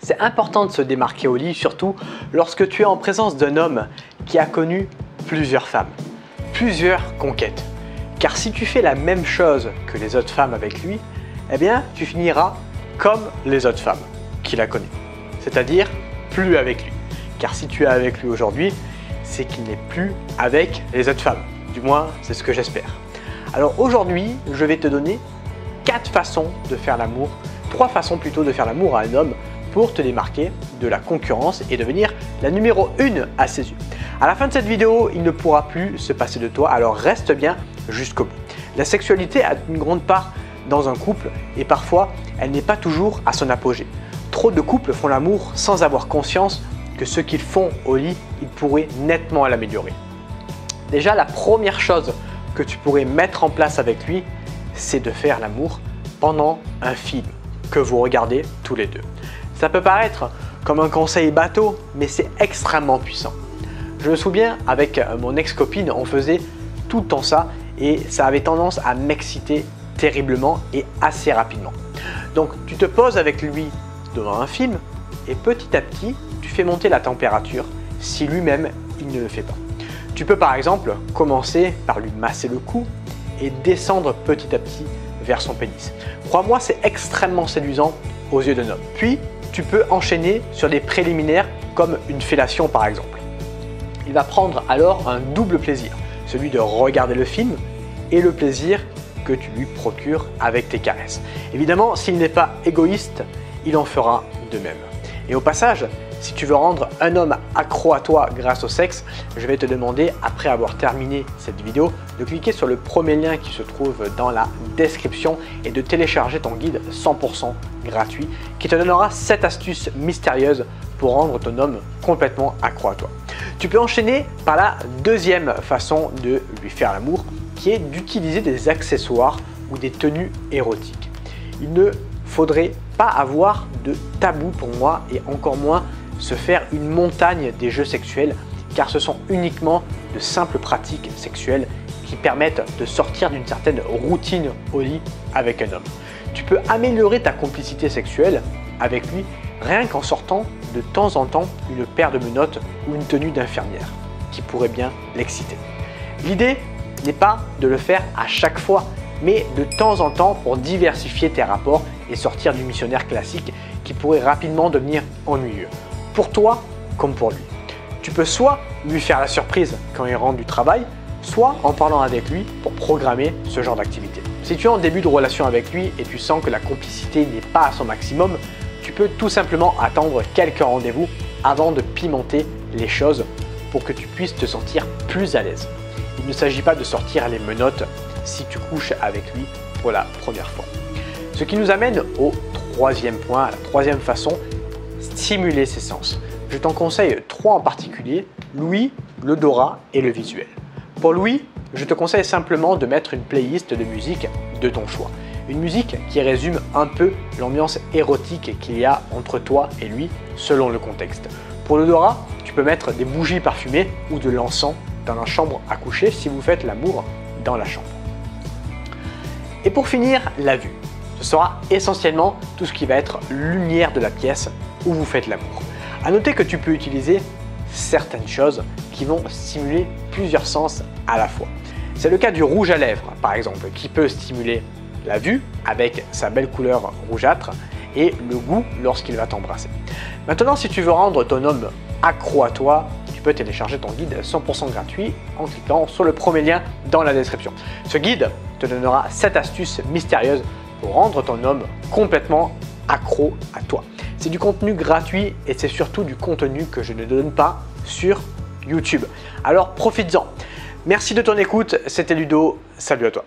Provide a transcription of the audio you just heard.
C'est important de se démarquer au lit, surtout lorsque tu es en présence d'un homme qui a connu plusieurs femmes, plusieurs conquêtes. Car si tu fais la même chose que les autres femmes avec lui, eh bien tu finiras comme les autres femmes qu'il a connues. C'est-à-dire plus avec lui. Car si tu es avec lui aujourd'hui, c'est qu'il n'est plus avec les autres femmes. Du moins, c'est ce que j'espère. Alors aujourd'hui, je vais te donner 4 façons de faire l'amour, 3 façons plutôt de faire l'amour à un homme pour te démarquer de la concurrence et devenir la numéro 1 à ses yeux. À la fin de cette vidéo, il ne pourra plus se passer de toi, alors reste bien jusqu'au bout. La sexualité a une grande part dans un couple et parfois, elle n'est pas toujours à son apogée. Trop de couples font l'amour sans avoir conscience que ce qu'ils font au lit, ils pourraient nettement l'améliorer. Déjà, la première chose que tu pourrais mettre en place avec lui, c'est de faire l'amour pendant un film que vous regardez tous les deux. Ça peut paraître comme un conseil bateau, mais c'est extrêmement puissant. Je me souviens, avec mon ex-copine, on faisait tout le temps ça et ça avait tendance à m'exciter terriblement et assez rapidement. Donc tu te poses avec lui devant un film et petit à petit, tu fais monter la température si lui-même il ne le fait pas. Tu peux par exemple commencer par lui masser le cou et descendre petit à petit vers son pénis. Crois-moi, c'est extrêmement séduisant aux yeux d'un homme. Puis, tu peux enchaîner sur des préliminaires comme une fellation par exemple. Il va prendre alors un double plaisir, celui de regarder le film et le plaisir que tu lui procures avec tes caresses. Évidemment, s'il n'est pas égoïste, il en fera de même. Et au passage, si tu veux rendre un homme accro à toi grâce au sexe, je vais te demander, après avoir terminé cette vidéo, de cliquer sur le premier lien qui se trouve dans la description et de télécharger ton guide 100% gratuit qui te donnera 7 astuces mystérieuses pour rendre ton homme complètement accro à toi. Tu peux enchaîner par la deuxième façon de lui faire l'amour, qui est d'utiliser des accessoires ou des tenues érotiques. Il ne faudrait pas avoir de tabou pour moi et encore moins se faire une montagne des jeux sexuels car ce sont uniquement de simples pratiques sexuelles qui permettent de sortir d'une certaine routine au lit avec un homme. Tu peux améliorer ta complicité sexuelle avec lui rien qu'en sortant de temps en temps une paire de menottes ou une tenue d'infirmière qui pourrait bien l'exciter. L'idée n'est pas de le faire à chaque fois mais de temps en temps pour diversifier tes rapports et sortir du missionnaire classique qui pourrait rapidement devenir ennuyeux, pour toi comme pour lui. Tu peux soit lui faire la surprise quand il rentre du travail, soit en parlant avec lui pour programmer ce genre d'activité. Si tu es en début de relation avec lui et tu sens que la complicité n'est pas à son maximum, tu peux tout simplement attendre quelques rendez-vous avant de pimenter les choses pour que tu puisses te sentir plus à l'aise. Il ne s'agit pas de sortir les menottes si tu couches avec lui pour la première fois. Ce qui nous amène au troisième point, à la troisième façon, stimuler ses sens. Je t'en conseille 3 en particulier, l'ouïe, l'odorat et le visuel. Pour l'ouïe, je te conseille simplement de mettre une playlist de musique de ton choix. Une musique qui résume un peu l'ambiance érotique qu'il y a entre toi et lui selon le contexte. Pour l'odorat, tu peux mettre des bougies parfumées ou de l'encens dans la chambre à coucher si vous faites l'amour dans la chambre. Et pour finir, la vue. Ce sera essentiellement tout ce qui va être lumière de la pièce où vous faites l'amour. À noter que tu peux utiliser certaines choses qui vont stimuler plusieurs sens à la fois. C'est le cas du rouge à lèvres par exemple qui peut stimuler la vue avec sa belle couleur rougeâtre et le goût lorsqu'il va t'embrasser. Maintenant, si tu veux rendre ton homme accro à toi, tu peux télécharger ton guide 100% gratuit en cliquant sur le premier lien dans la description. Ce guide te donnera 7 astuces mystérieuses pour rendre ton homme complètement accro à toi. C'est du contenu gratuit et c'est surtout du contenu que je ne donne pas sur YouTube. Alors profites-en. Merci de ton écoute, c'était Ludo, salut à toi.